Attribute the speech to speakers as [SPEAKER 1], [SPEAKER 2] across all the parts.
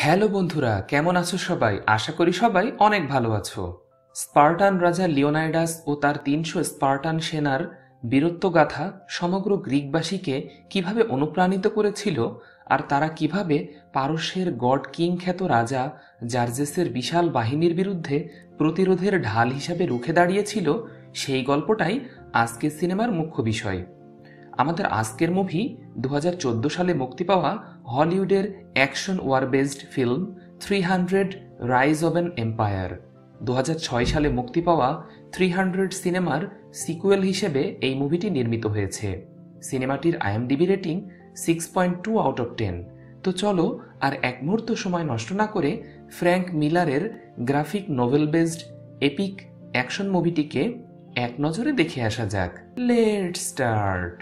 [SPEAKER 1] Hello বন্ধুরা, কেমন আছো সবাই? আশা করি সবাই অনেক ভালো আছো। স্পার্টান রাজা লিওনাইডাস ও তার ৩০০ স্পার্টান সেনার বীরত্বগাথা সমগ্র গ্রিকবাসীকে কিভাবে অনুপ্রাণিত করেছিল, আর তারা কিভাবে পারস্যের গড কিং খ্যাত রাজা জার্জেসের বিশাল বাহিনীর বিরুদ্ধে প্রতিরোধের ঢাল হিসাবে রুখে দাঁড়িয়েছিল, সেই গল্পটাই আজকের সিনেমার মুখ্য বিষয়। আমাদের আজকের মুভি 2014 সালে মুক্তি পাওয়া হলিউডের action war based film 300 rise of an empire. 2006 সালে মুক্তি পাওয়া 300 সিনেমার সিকুয়েল হিসেবে এই মুভিটি নির্মিত হয়েছে। সিনেমাটির আইএমডিবি রেটিং 6.2 আউট অফ 10। তো চলো আর এক মুহূর্ত সময় নষ্ট না করে ফ্র্যাঙ্ক মিলারের graphic novel based epic action মুভিটিকে এক নজরে দেখে আসা যাক। Let's start.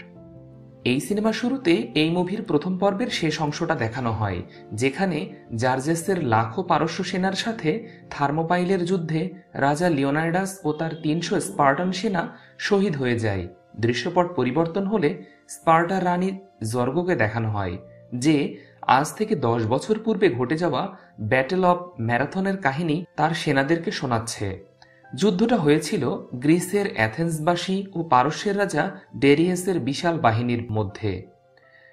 [SPEAKER 1] এই সিনেমার শুরুতে এই মুভির প্রথম পর্বের শেষ অংশটা দেখানো হয়, যেখানে জার্জেসের লাখো পারস্য সেনার সাথে থার্মোপাইলের যুদ্ধে রাজা লিওনাইডাস ও তার ৩০০ স্পার্টান সেনা শহীদ হয়ে যায়। দৃশ্যপট পরিবর্তন হলে স্পার্টার রানী জর্গোকে দেখানো হয়, যে আজ থেকে 10 বছর পূর্বে ঘটে যাওয়া ব্যাটেল অব ম্যারাথনের কাহিনী তার সেনাদেরকে শোনাচ্ছে। যুদ্ধটা হয়েছিল গ্রিসের অ্যাথেন্সবাসী ও পারস্যের রাজা ডেরিয়াসের বিশাল বাহিনীর মধ্যে।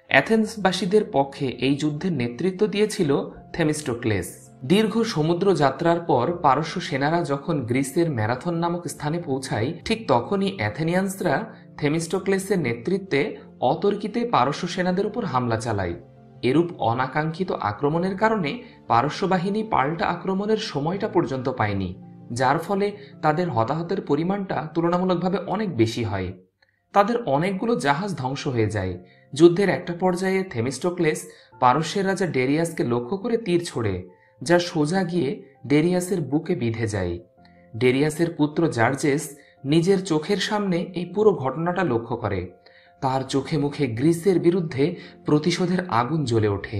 [SPEAKER 1] অ্যাথেন্সবাসীদের পক্ষে এই যুদ্ধের নেতৃত্ব দিয়েছিল থেমিস্টোক্লেস। দীর্ঘ সমুদ্র যাত্রার পর পারস্য সেনারা যখন গ্রিসের ম্যারাথন নামক স্থানে পৌঁছায়, ঠিক তখনই অ্যাথেনিয়ান্সরা থেমিস্টোক্লেসের নেতৃত্বে অতর্কিতে পারস্য সেনাদের উপর হামলা চালায়। এরূপ অনাকাঙ্ক্ষিত আক্রমণের কারণে পারস্য বাহিনী পাল্টা আক্রমণের সময়টা পর্যন্ত পায়নি, যার ফলে তাদের হতাহতের পরিমাণটা তুলনামূলকভাবে অনেক বেশি হয়। তাদের অনেকগুলো জাহাজ ধ্বংস হয়ে যায়। যুদ্ধের একটা পর্যায়ে থেমিস্টোক্লেস পারস্যের রাজা ডেরিয়াসকে লক্ষ্য করে তীর ছোড়ে, যা সোজা গিয়ে ডেরিয়াসের বুকে বিঁধে যায়। ডেরিয়াসের পুত্র জার্জেস নিজের চোখের সামনে এই পুরো ঘটনাটা লক্ষ্য করে। তার চোখে মুখে গ্রিসের বিরুদ্ধে প্রতিশোধের আগুন জ্বলে ওঠে।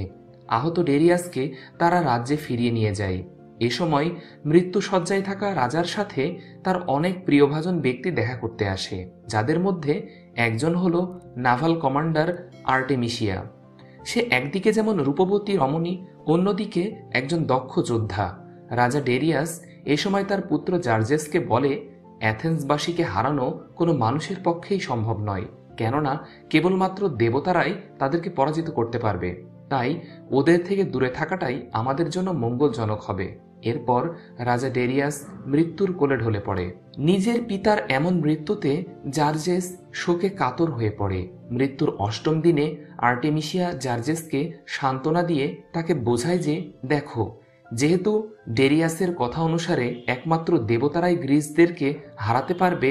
[SPEAKER 1] আহত ডেরিয়াসকে তারা রাজ্যে ফিরিয়ে নিয়ে যায়। এ সময় মৃত্যুশয্যায় থাকা রাজার সাথে তার অনেক প্রিয়ভাজন ব্যক্তি দেখা করতে আসে, যাদের মধ্যে একজন হল নাভাল কমান্ডার আর্টেমিসিয়া। সে একদিকে যেমন রূপবতী রমণী, অন্যদিকে একজন দক্ষ যোদ্ধা। রাজা ডেরিয়াস এ সময় তার পুত্র জার্জেসকে বলে, অ্যাথেন্সবাসীকে হারানো কোনো মানুষের পক্ষেই সম্ভব নয়, কেননা কেবলমাত্র দেবতারাই তাদেরকে পরাজিত করতে পারবে। তাই ওদের থেকে দূরে থাকাটাই আমাদের জন্য মঙ্গলজনক হবে। এরপর রাজা ডেরিয়াস মৃত্যুর কোলে ঢলে পড়ে। নিজের পিতার এমন মৃত্যুতে জার্জেস শোকে কাতর হয়ে পড়ে। মৃত্যুর ৮ম দিনে আর্টেমিসিয়া জার্জেসকে সান্ত্বনা দিয়ে তাকে বোঝায় যে, দেখো, যেহেতু ডেরিয়াসের কথা অনুসারে একমাত্র দেবতারাই গ্রিসদেরকে হারাতে পারবে,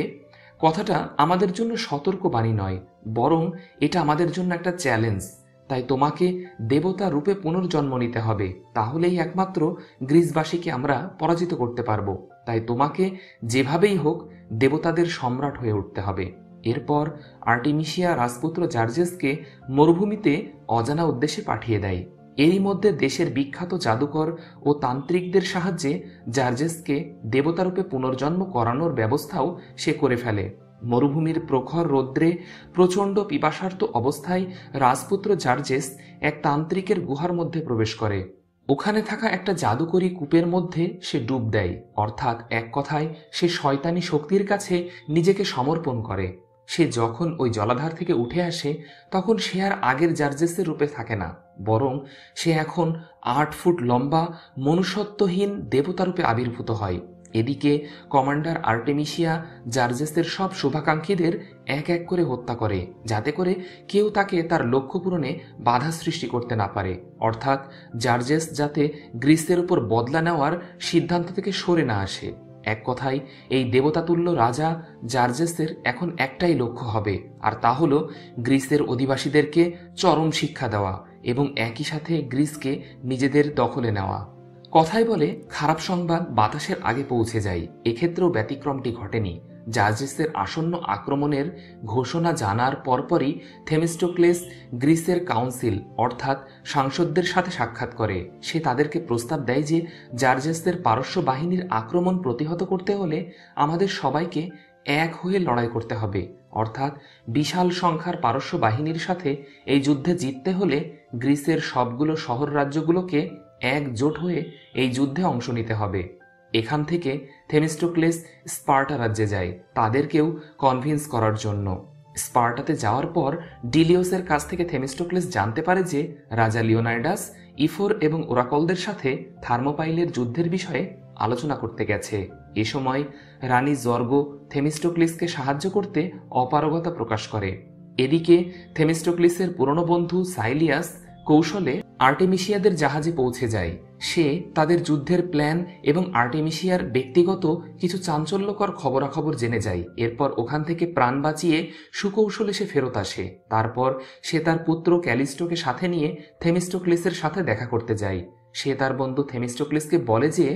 [SPEAKER 1] কথাটা আমাদের জন্য সতর্কবাণী নয়, বরং এটা আমাদের জন্য একটা চ্যালেঞ্জ। তাই তোমাকে দেবতা রূপে পুনর্জন্ম নিতে হবে, তাহলেই একমাত্র গ্রিসবাসীকে আমরা পরাজিত করতে পারবো। তাই তোমাকে যেভাবেই হোক দেবতাদের সম্রাট হয়ে উঠতে হবে। এরপর আর্টেমিসিয়া রাজপুত্র জার্জেসকে মরুভূমিতে অজানা উদ্দেশ্যে পাঠিয়ে দেয়। এরই মধ্যে দেশের বিখ্যাত জাদুকর ও তান্ত্রিকদের সাহায্যে জার্জেসকে দেবতারূপে পুনর্জন্ম করানোর ব্যবস্থাও সে করে ফেলে। মরুভূমির প্রখর রৌদ্রে প্রচণ্ড পিপাসার্ত অবস্থায় রাজপুত্র জার্জেস এক তান্ত্রিকের গুহার মধ্যে প্রবেশ করে। ওখানে থাকা একটা জাদুকরী কূপের মধ্যে সে ডুব দেয়, অর্থাৎ এক কথায় সে শয়তানি শক্তির কাছে নিজেকে সমর্পণ করে। সে যখন ওই জলাধার থেকে উঠে আসে, তখন সে আর আগের জার্জেসের রূপে থাকে না, বরং সে এখন ৮ ফুট লম্বা মনুষ্যত্বহীন দেবতারূপে আবির্ভূত হয়। এদিকে কমান্ডার আর্টেমিসিয়া জার্জেসের সব শুভাকাঙ্ক্ষীদের এক এক করে হত্যা করে, যাতে করে কেউ তাকে তার লক্ষ্য পূরণে বাধা সৃষ্টি করতে না পারে, অর্থাৎ জার্জেস যাতে গ্রিসের উপর বদলা নেওয়ার সিদ্ধান্ত থেকে সরে না আসে। এক কথায় এই দেবতাতুল্য রাজা জার্জেসের এখন একটাই লক্ষ্য হবে, আর তা হল গ্রিসের অধিবাসীদেরকে চরম শিক্ষা দেওয়া এবং একই সাথে গ্রিসকে নিজেদের দখলে নেওয়া। কথায় বলে, খারাপ সংবাদ বাতাসের আগে পৌঁছে যায়। এক্ষেত্রেও ব্যতিক্রমটি ঘটেনি। জার্জেসের আসন্ন আক্রমণের ঘোষণা জানার পরপরই থেমিস্টোক্লেস গ্রিসের কাউন্সিল অর্থাৎ সাংসদদের সাথে সাক্ষাৎ করে। সে তাদেরকে প্রস্তাব দেয় যে, জার্জেসের পারস্য বাহিনীর আক্রমণ প্রতিহত করতে হলে আমাদের সবাইকে এক হয়ে লড়াই করতে হবে, অর্থাৎ বিশাল সংখ্যার পারস্য বাহিনীর সাথে এই যুদ্ধে জিততে হলে গ্রিসের সবগুলো শহর রাজ্যগুলোকে একজোট হয়ে এই যুদ্ধে অংশ নিতে হবে। এখান থেকে থেমিস্টোক্লেস স্পার্টা রাজ্যে যায় তাদেরকেও কনভিন্স করার জন্য। স্পার্টাতে যাওয়ার পর ডিলিওসের কাছ থেকে থেমিস্টোক্লেস জানতে পারে যে রাজা লিওনাইডাস ইফোর এবং ওরাকলদের সাথে থার্মোপাইলের যুদ্ধের বিষয়ে আলোচনা করতে গেছে। এ সময় রানী জর্গো থেমিস্টোক্লিসকে সাহায্য করতে অপারগতা প্রকাশ করে। এদিকে থেমিস্টোক্লিসের পুরনো বন্ধু সাইলিয়াস কৌশলে আর্টেমিসিয়াদের জাহাজে পৌঁছে যায়। সে তাদের যুদ্ধের প্ল্যান এবং আর্টেমিসিয়ার ব্যক্তিগত কিছু চাঞ্চল্যকর খবরাখবর জেনে যায়। এরপর ওখান থেকে প্রাণ বাঁচিয়ে সুকৌশলে সে ফেরত আসে। তারপর সে তার পুত্র ক্যালিস্টোকে সাথে নিয়ে থেমিস্টোক্লিসের সাথে দেখা করতে যায়। সে তার বন্ধু থেমিস্টোক্লিসকে বলে যে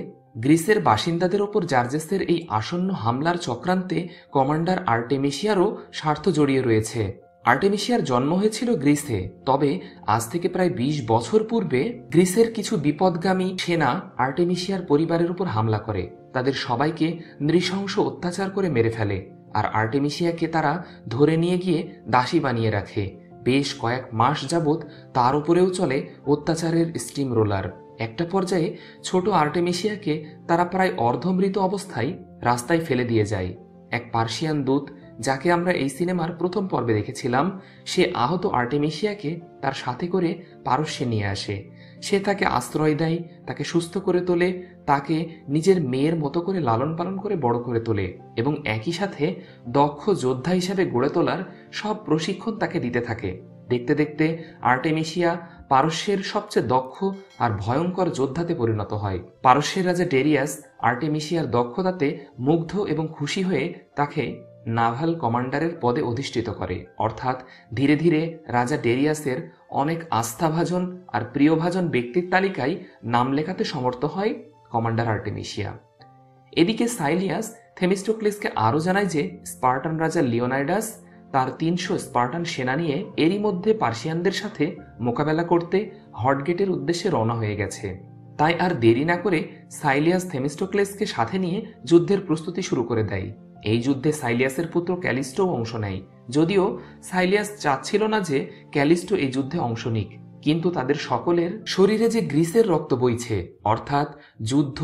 [SPEAKER 1] গ্রিসের বাসিন্দাদের ওপর জার্জেসের এই আসন্ন হামলার চক্রান্তে কমান্ডার আর্টেমিসিয়ারও স্বার্থ জড়িয়ে রয়েছে। আর্টেমিসিয়ার জন্ম হয়েছিল গ্রিসে, তবে আজ থেকে প্রায় ২০ বছর পূর্বে গ্রিসের কিছু বিপদগামী সেনা আর্টেমিসিয়ার পরিবারের উপর হামলা করে তাদের সবাইকে নৃশংস অত্যাচার করে মেরে ফেলে। আর আর্টেমিসিয়াকে তারা ধরে নিয়ে গিয়ে দাসী বানিয়ে রাখে। বেশ কয়েক মাস যাবৎ তার উপরেও চলে অত্যাচারের স্টিম রোলার। একটা পর্যায়ে ছোট আর্টেমিসিয়াকে তারা প্রায় অর্ধমৃত অবস্থায় রাস্তায় ফেলে দিয়ে যায়। এক পার্সিয়ান দূত, যাকে আমরা এই সিনেমার প্রথম পর্বে দেখেছিলাম, সে আহত আর্টেমিসিয়াকে তার সাথে করে পারস্যে নিয়ে আসে। সে তাকে আশ্রয় দেয়, তাকে সুস্থ করে তোলে, তাকে নিজের মেয়ের মতো করে লালন পালন করে বড় করে তোলে এবং একই সাথে দক্ষ যোদ্ধা হিসেবে গড়ে তোলার সব প্রশিক্ষণ তাকে দিতে থাকে। দেখতে দেখতে আর্টেমিসিয়া পারস্যের সবচেয়ে দক্ষ আর ভয়ঙ্কর যোদ্ধাতে পরিণত হয়। পারস্যের রাজা ডেরিয়াস আর্টেমিসিয়ার দক্ষতাতে মুগ্ধ এবং খুশি হয়ে তাকে নাভাল কমান্ডারের পদে অধিষ্ঠিত করে। অর্থাৎ ধীরে ধীরে রাজা ডেরিয়াসের অনেক আস্থাভাজন আর প্রিয়ভাজন ব্যক্তির তালিকায় নাম লেখাতে সমর্থ হয় কমান্ডার আর্টেমিসিয়া। এদিকে সাইলিয়াস থেমিস্টোক্লিসকে আরও জানায় যে স্পার্টান রাজা লিওনাইডাস তার ৩০০ স্পার্টান সেনা নিয়ে এরই মধ্যে পার্সিয়ানদের সাথে মোকাবেলা করতে হটগেটের উদ্দেশ্যে রওনা হয়ে গেছে। তাই আর দেরি না করে সাইলিয়াস থেমিস্টোক্লেসকে সাথে নিয়ে যুদ্ধের প্রস্তুতি শুরু করে দেয়। এই যুদ্ধে সাইলিয়াসের পুত্র ক্যালিস্টোও অংশ নেয়। যদিও সাইলিয়াস চাচ্ছিল না যে ক্যালিস্টো এই যুদ্ধে অংশ নিক, কিন্তু তাদের সকলের শরীরে যে গ্রিসের রক্ত বইছে, অর্থাৎ যুদ্ধ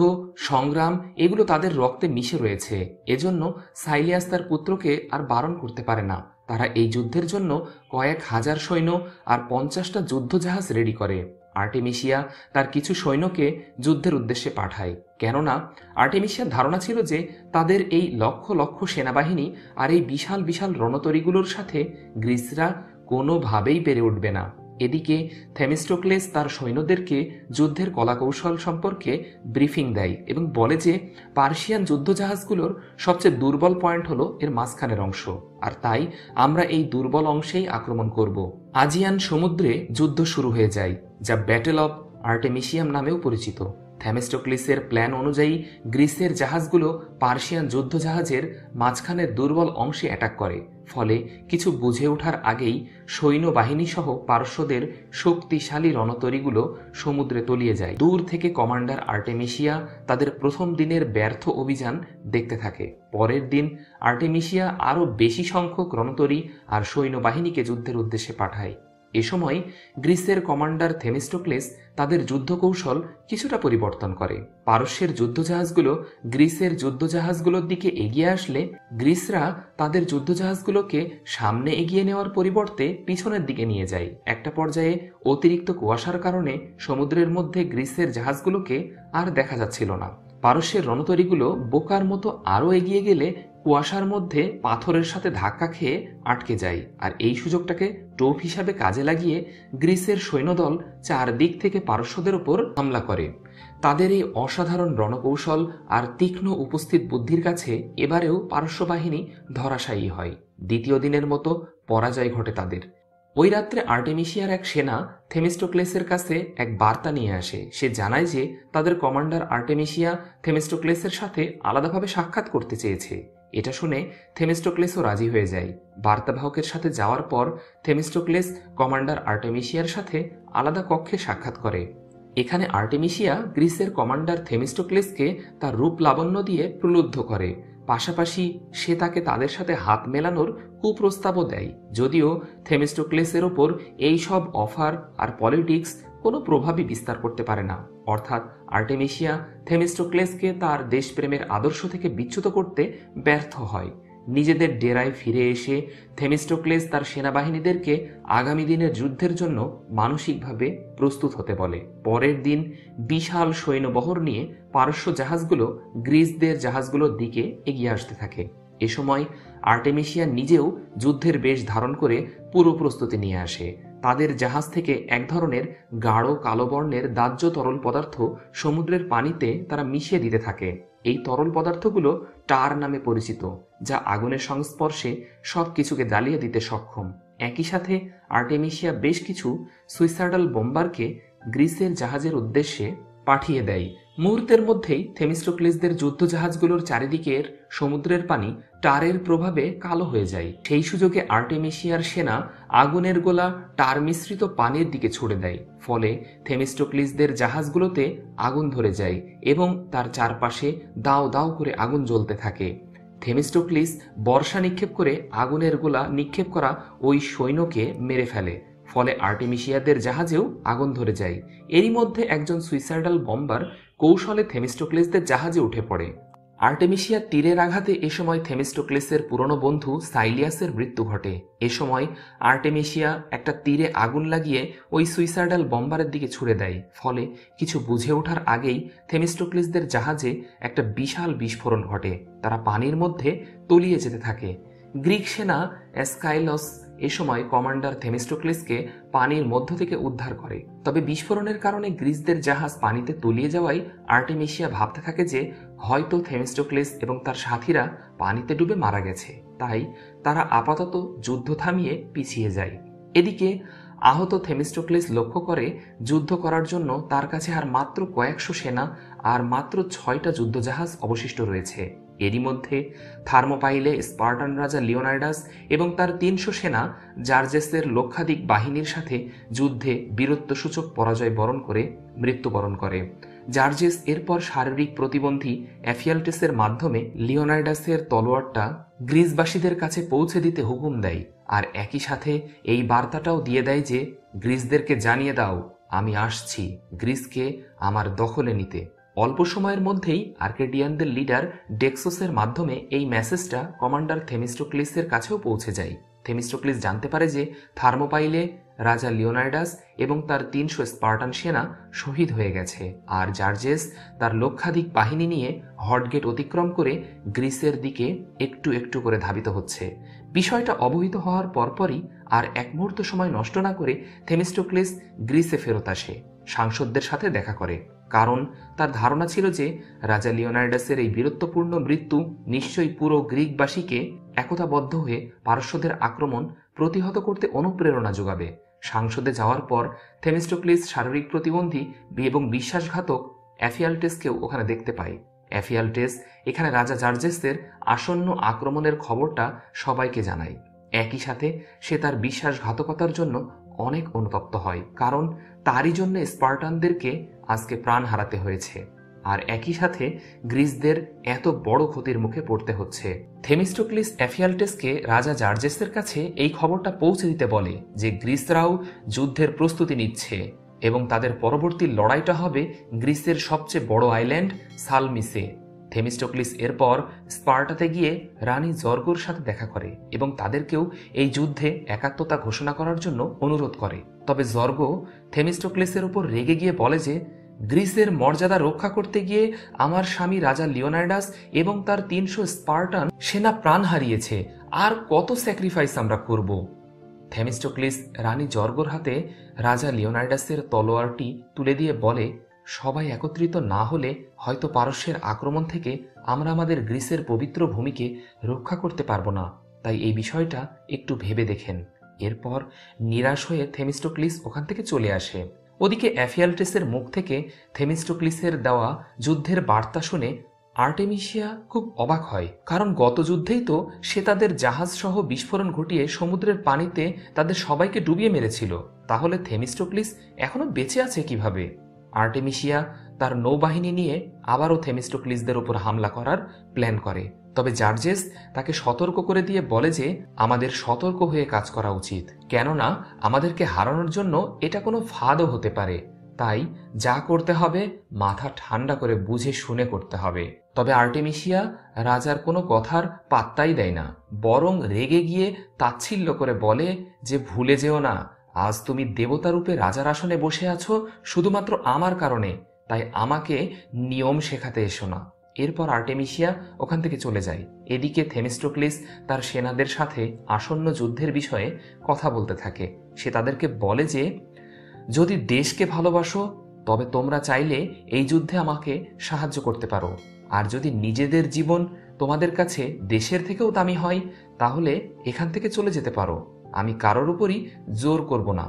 [SPEAKER 1] সংগ্রাম এগুলো তাদের রক্তে মিশে রয়েছে। এজন্য সাইলিয়াস তার পুত্রকে আর বারণ করতে পারে না। তারা এই যুদ্ধের জন্য কয়েক হাজার সৈন্য আর ৫০টা যুদ্ধজাহাজ রেডি করে। আর্টেমিসিয়া তার কিছু সৈন্যকে যুদ্ধের উদ্দেশ্যে পাঠায়, কেননা আর্টেমিসিয়ার ধারণা ছিল যে তাদের এই লক্ষ লক্ষ সেনাবাহিনী আর এই বিশাল বিশাল রণতরীগুলোর সাথে গ্রিসরা কোনোভাবেই পেরে উঠবে না। এদিকে থেমিস্টোক্লেস তার সৈন্যদেরকে যুদ্ধের কলাকৌশল সম্পর্কে ব্রিফিং দেয় এবং বলে যে পার্সিয়ান যুদ্ধজাহাজগুলোর সবচেয়ে দুর্বল পয়েন্ট হলো এর মাঝখানের অংশ, আর তাই আমরা এই দুর্বল অংশেই আক্রমণ করব। আজিয়ান সমুদ্রে যুদ্ধ শুরু হয়ে যায়, যা ব্যাটেল অব আর্টেমিসিয়াম নামেও পরিচিত। থেমিস্টোক্লিসের প্ল্যান অনুযায়ী গ্রিসের জাহাজগুলো পার্সিয়ান যুদ্ধজাহাজের মাঝখানের দুর্বল অংশে অ্যাটাক করে। ফলে কিছু বুঝে ওঠার আগেই সৈন্যবাহিনী সহ পার্শ্বদের শক্তিশালী রণতরীগুলো সমুদ্রে তলিয়ে যায়। দূর থেকে কমান্ডার আর্টেমিসিয়া তাদের প্রথম দিনের ব্যর্থ অভিযান দেখতে থাকে। পরের দিন আর্টেমিসিয়া আরও বেশি সংখ্যক রণতরী আর সৈন্যবাহিনীকে যুদ্ধের উদ্দেশ্যে পাঠায়। এ সময় গ্রিসের কমান্ডার থেমিস্টোক্লেস তাদের যুদ্ধকৌশল কিছুটা পরিবর্তন করে। পারস্যের যুদ্ধজাহাজগুলো গ্রিসের যুদ্ধজাহাজগুলোর দিকে এগিয়ে আসলে গ্রিসরা তাদের যুদ্ধজাহাজগুলোকে সামনে এগিয়ে নেওয়ার পরিবর্তে পিছনের দিকে নিয়ে যায়। একটা পর্যায়ে অতিরিক্ত কুয়াশার কারণে সমুদ্রের মধ্যে গ্রিসের জাহাজগুলোকে আর দেখা যাচ্ছিল না। পারস্যের রণতরীগুলো বোকার মতো আরও এগিয়ে গেলে কুয়াশার মধ্যে পাথরের সাথে ধাক্কা খেয়ে আটকে যায়, আর এই সুযোগটাকে টোপ হিসাবে কাজে লাগিয়ে গ্রিসের সৈন্যদল চারদিক থেকে পারস্যদের ওপর হামলা করে। তাদের এই অসাধারণ রণকৌশল আর তীক্ষ্ণ উপস্থিত বুদ্ধির কাছে এবারেও পারস্য বাহিনী ধরাশায়ী হয়। দ্বিতীয় দিনের মতো পরাজয় ঘটে তাদের। ওই রাত্রে আর্টেমিসিয়ার এক সেনা থেমিস্টোক্লেসের কাছে এক বার্তা নিয়ে আসে। সে জানায় যে তাদের কমান্ডার আর্টেমিসিয়া থেমিস্টোক্লেসের সাথে আলাদাভাবে সাক্ষাৎ করতে চেয়েছে। এটা শুনে থেমিস্টোক্লেসও রাজি হয়ে যায়। বার্তাবাহকের সাথে যাওয়ার পর থেমিস্টোক্লেস কমান্ডার আর্টেমিসিয়ার সাথে আলাদা কক্ষে সাক্ষাৎ করে। এখানে আর্টেমিসিয়া গ্রিসের কমান্ডার থেমিস্টোক্লেসকে তার রূপ লাবণ্য দিয়ে প্রলুব্ধ করে। পাশাপাশি সে তাকে তাদের সাথে হাত মেলানোর কুপ্রস্তাবও দেয়। যদিও থেমিস্টোক্লেসের ওপর এই সব অফার আর পলিটিক্স কোনো প্রভাবই বিস্তার করতে পারে না। অর্থাৎ আর্টেমিসিয়া থেমিস্টোক্লেসকে তার দেশপ্রেমের আদর্শ থেকে বিচ্যুত করতে ব্যর্থ হয়। নিজেদের ডেরায় ফিরে এসে থেমিস্টোক্লেস তার সেনাবাহিনীদেরকে আগামী দিনের যুদ্ধের জন্য মানসিকভাবে প্রস্তুত হতে বলে। পরের দিন বিশাল সৈন্যবহর নিয়ে পারস্য জাহাজগুলো গ্রিসদের জাহাজগুলোর দিকে এগিয়ে আসতে থাকে। এ সময় আর্টেমিসিয়া নিজেও যুদ্ধের বেশ ধারণ করে পুরো প্রস্তুতি নিয়ে আসে। তাদের জাহাজ থেকে এক ধরনের গাঢ় কালো বর্ণের দাহ্য তরল পদার্থ সমুদ্রের পানিতে তারা মিশিয়ে দিতে থাকে। এই তরল পদার্থগুলো টার নামে পরিচিত, যা আগুনের সংস্পর্শে সবকিছুকে জ্বালিয়ে দিতে সক্ষম। একই সাথে আর্টেমিসিয়া বেশ কিছু সুইসাইডাল বোম্বারকে গ্রিসের জাহাজের উদ্দেশ্যে পাঠিয়ে দেয়। মুহূর্তের মধ্যেই থেমিস্টোক্লেসদের যুদ্ধজাহাজগুলোর চারিদিকের সমুদ্রের পানি টারের প্রভাবে কালো হয়ে যায়। সেই সুযোগে আর্টেমিসিয়ার সেনা আগুনের গোলা টার মিশ্রিত পানির দিকে ছুড়ে দেয়। ফলে থেমিস্টোক্লিসদের জাহাজগুলোতে আগুন ধরে যায় এবং তার চারপাশে দাও দাও করে আগুন জ্বলতে থাকে। থেমিস্টোক্লিস বর্ষা নিক্ষেপ করে আগুনের গোলা নিক্ষেপ করা ওই সৈন্যকে মেরে ফেলে। ফলে আর্টেমিসিয়াদের জাহাজেও আগুন ধরে যায়। এরই মধ্যে একজন সুইসাইডাল বম্বার কৌশলে থেমিস্টোক্লেসদের জাহাজে উঠে পড়ে। আর্টেমিসিয়ার তীরের আঘাতে এ সময় থেমিস্টোক্লেসের পুরনো বন্ধু সাইলিয়াসের মৃত্যু ঘটে। এ সময় আর্টেমিসিয়া একটা তীরে আগুন লাগিয়ে ওই সুইসাইডাল বম্বারের দিকে ছুড়ে দেয়। ফলে কিছু বুঝে ওঠার আগেই থেমিস্টোক্লেসদের জাহাজে একটা বিশাল বিস্ফোরণ ঘটে। তারা পানির মধ্যে তলিয়ে যেতে থাকে। গ্রিক সেনা অ্যাসকাইলস এ সময় কমান্ডার থেমিস্টোক্লেসকে পানির মধ্য থেকে উদ্ধার করে। তবে বিস্ফোরণের কারণে গ্রিসদের জাহাজ পানিতে তলিয়ে যাওয়ায় আর্টেমিসিয়া ভাবতে থাকে যে হয়তো থেমিস্টোক্লেস এবং তার সাথীরা পানিতে ডুবে মারা গেছে, তাই তারা আপাতত যুদ্ধ থামিয়ে পিছিয়ে যায়। এদিকে আহত থেমিস্টোক্লেস লক্ষ্য করে যুদ্ধ করার জন্য তার কাছে আর মাত্র কয়েকশো সেনা আর মাত্র 6টা যুদ্ধজাহাজ অবশিষ্ট রয়েছে। এরই মধ্যে থার্মোপাইলে স্পার্টান রাজা লিওনাইডাস এবং তার 300 সেনা জার্জেসের লক্ষাধিক বাহিনীর সাথে যুদ্ধে বীরত্বসূচক পরাজয় বরণ করে মৃত্যুবরণ করে। জার্জেস এরপর শারীরিক প্রতিবন্ধী অ্যাফিয়াল্টেসের মাধ্যমে লিওনাইডাসের তলোয়ারটা গ্রিসবাসীদের কাছে পৌঁছে দিতে হুকুম দেয়, আর একই সাথে এই বার্তাটাও দিয়ে দেয় যে গ্রিসদেরকে জানিয়ে দাও আমি আসছি গ্রিসকে আমার দখলে নিতে। অল্প সময়ের মধ্যেই আর্কেডিয়ানদের লিডার ডেক্সোসের মাধ্যমে এই মেসেজটা কমান্ডার থেমিস্টোক্লিসের কাছেও পৌঁছে যায়। থেমিস্টোক্লিস জানতে পারে যে থার্মোপাইলে রাজা লিওনাইডাস এবং তার 300 স্পার্টান সেনা শহীদ হয়ে গেছে, আর জার্জেস তার লক্ষাধিক বাহিনী নিয়ে হটগেট অতিক্রম করে গ্রিসের দিকে একটু একটু করে ধাবিত হচ্ছে। বিষয়টা অবহিত হওয়ার পরপরই আর এক মুহূর্ত সময় নষ্ট না করে থেমিস্টোক্লিস গ্রিসে ফেরত আসে, সাংসদদের সাথে দেখা করে। কারণ তার ধারণা ছিল যে রাজা লিওনাইডাসের এই বীরত্বপূর্ণ মৃত্যু নিশ্চয়ই পুরো গ্রিকবাসীকে একতাবদ্ধ হয়ে পারস্যদের আক্রমণ প্রতিহত করতে অনুপ্রেরণা যোগাবে। সাংসদে যাওয়ার পর থেমিস্টোক্লিস শারীরিক প্রতিবন্ধী এবং বিশ্বাসঘাতক অ্যাফিয়াল্টেসকেও ওখানে দেখতে পায়। অ্যাফিয়াল্টেস এখানে রাজা জার্জেসের আসন্ন আক্রমণের খবরটা সবাইকে জানায়। একই সাথে সে তার বিশ্বাসঘাতকতার জন্য অনেক অনুতপ্ত হয়, কারণ তারই জন্য স্পার্টানদেরকে আজকে প্রাণ হারাতে হয়েছে, আর একই সাথে গ্রিসদের এত বড় ক্ষতির মুখে পড়তে হচ্ছে। থেমিস্টোক্লিস অ্যাফিয়াল্টেসকে রাজা জার্জেসের কাছে এই খবরটা পৌঁছে দিতে বলে যে গ্রিসরাও যুদ্ধের প্রস্তুতি নিচ্ছে এবং তাদের পরবর্তী লড়াইটা হবে গ্রিসের সবচেয়ে বড় আইল্যান্ড সালমিসে। থেমিস্টোক্লিস এরপর স্পার্টাতে গিয়ে রানী জর্গোর সাথে দেখা করে এবং তাদেরকেও এই যুদ্ধে একাত্মতা ঘোষণা করার জন্য অনুরোধ করে। তবে জর্গো থেমিস্টোক্লিসের উপর রেগে গিয়ে বলে যে গ্রিসের মর্যাদা রক্ষা করতে গিয়ে আমার স্বামী রাজা লিওনাইডাস এবং তার 300 স্পার্টান সেনা প্রাণ হারিয়েছে, আর কত স্যাক্রিফাইস আমরা করব। থেমিস্টোক্লিস রানী জর্গোর হাতে রাজা লিওনাইডাসের তলোয়ারটি তুলে দিয়ে বলে, সবাই একত্রিত না হলে হয়তো পারস্যের আক্রমণ থেকে আমরা আমাদের গ্রিসের পবিত্র ভূমিকে রক্ষা করতে পারবো না, তাই এই বিষয়টা একটু ভেবে দেখেন। এরপর নিরাশ হয়ে থেমিস্টোক্লিস ওখান থেকে চলে আসে। ওদিকে অ্যাফিয়াল্টেসের মুখ থেকে থেমিস্টোক্লিসের দেওয়া যুদ্ধের বার্তা শুনে আর্টেমিসিয়া খুব অবাক হয়, কারণ গত যুদ্ধেই তো সে তাদের জাহাজ সহ বিস্ফোরণ ঘটিয়ে সমুদ্রের পানিতে তাদের সবাইকে ডুবিয়ে মেরেছিল। তাহলে থেমিস্টোক্লিস এখনো বেঁচে আছে কিভাবে? আর্টেমিসিয়া তার নৌবাহিনী নিয়ে আবারও থেমিস্টোক্লিসদের উপর হামলা করার প্ল্যান করে। তবে জার্জেস তাকে সতর্ক করে দিয়ে বলে যে আমাদের সতর্ক হয়ে কাজ করা উচিত, কেননা আমাদেরকে হারানোর জন্য এটা কোনো ফাঁদও হতে পারে। তাই যা করতে হবে মাথা ঠান্ডা করে বুঝে শুনে করতে হবে। তবে আর্টেমিসিয়া রাজার কোনো কথার পাত্তাই দেয় না, বরং রেগে গিয়ে তাচ্ছিল্য করে বলে যে ভুলে যেও না, আজ তুমি দেবতারূপে রাজার আসনে বসে আছো শুধুমাত্র আমার কারণে, তাই আমাকে নিয়ম শেখাতে এসো না। এরপর আর্টেমিসিয়া ওখান থেকে চলে যায়। এদিকে থেমিস্টোক্লিস তার সেনাদের সাথে আসন্ন যুদ্ধের বিষয়ে কথা বলতে থাকে। সে তাদেরকে বলে যে যদি দেশকে ভালোবাসো তবে তোমরা চাইলে এই যুদ্ধে আমাকে সাহায্য করতে পারো, আর যদি নিজেদের জীবন তোমাদের কাছে দেশের থেকেও দামি হয় তাহলে এখান থেকে চলে যেতে পারো, আমি কারোর উপরই জোর করব না।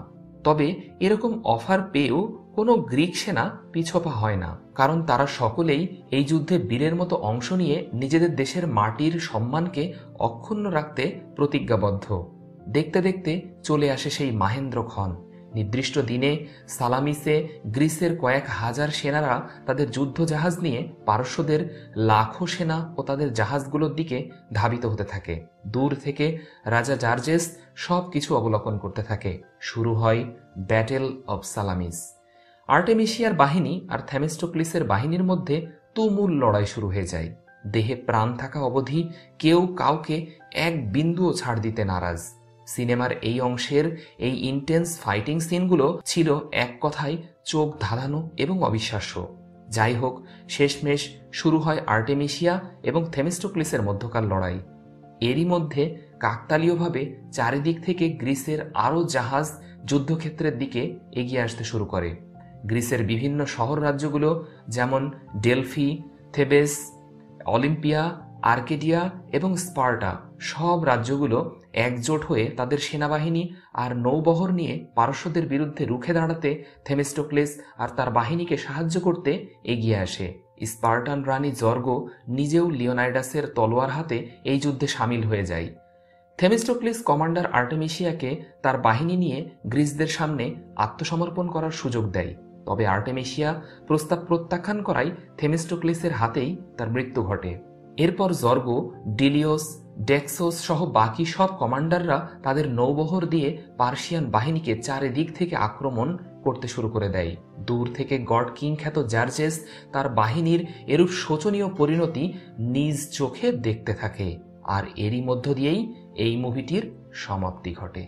[SPEAKER 1] তবে এরকম অফার পেয়েও কোনো গ্রিক সেনা পিছপা হয় না, কারণ তারা সকলেই এই যুদ্ধে বীরের মতো অংশ নিয়ে নিজেদের দেশের মাটির সম্মানকে অক্ষুণ্ণ রাখতে প্রতিজ্ঞাবদ্ধ। দেখতে দেখতে চলে আসে সেই মাহেন্দ্রক্ষণ। নির্দিষ্ট দিনে সালামিসে গ্রিসের কয়েক হাজার সেনারা তাদের যুদ্ধ জাহাজ নিয়ে পারস্যদের লাখো সেনা ও তাদের জাহাজগুলোর দিকে ধাবিত হতে থাকে। দূর থেকে রাজা জার্জেস সব কিছু অবলোকন করতে থাকে। শুরু হয় ব্যাটেল অব সালামিস। আর্টেমিসিয়ার বাহিনী আর থেমিস্টোক্লিসের বাহিনীর মধ্যে তুমুল লড়াই শুরু হয়ে যায়। দেহে প্রাণ থাকা অবধি কেউ কাউকে এক বিন্দুও ছাড় দিতে নারাজ। সিনেমার এই অংশের এই ইন্টেন্স ফাইটিং সিনগুলো ছিল এক কথায় চোখ ধাঁধানো এবং অবিশ্বাস্য। যাই হোক, শেষমেশ শুরু হয় আর্টেমিসিয়া এবং থেমিস্টোক্লিসের মধ্যকার লড়াই। এরই মধ্যে কাকতালীয়ভাবে চারিদিক থেকে গ্রিসের আরও জাহাজ যুদ্ধক্ষেত্রের দিকে এগিয়ে আসতে শুরু করে। গ্রিসের বিভিন্ন শহর রাজ্যগুলো যেমন ডেলফি, থেবেস, অলিম্পিয়া, আর্কেডিয়া এবং স্পার্টা, সব রাজ্যগুলো একজোট হয়ে তাদের সেনাবাহিনী আর নৌবহর নিয়ে পারস্যদের বিরুদ্ধে রুখে দাঁড়াতে থেমিস্টোক্লিস আর তার বাহিনীকে সাহায্য করতে এগিয়ে আসে। স্পার্টান রানী জর্গ নিজেও লিওনাইডাসের তলোয়ার হাতে এই যুদ্ধে সামিল হয়ে যায়। থেমিস্টোক্লিস কমান্ডার আর্টেমিসিয়াকে তার বাহিনী নিয়ে গ্রিসদের সামনে আত্মসমর্পণ করার সুযোগ দেয়, তবে আর্টেমিসিয়া প্রস্তাব প্রত্যাখ্যান করায় থেমিস্টোক্লিসের হাতেই তার মৃত্যু ঘটে। এরপর জর্গ, ডিলিওস, ডেক্সোস সহ বাকি সব কমান্ডাররা তাদের নৌবহর দিয়ে পার্সিয়ান বাহিনীকে চারিদিক থেকে আক্রমণ করতে শুরু করে দেয়। দূর থেকে গড কিং খ্যাত জার্জেস তার বাহিনীর এরূপ শোচনীয় পরিণতি নিজ চোখে দেখতে থাকে। আর এরই মধ্য দিয়েই এই মুভিটির সমাপ্তি ঘটে।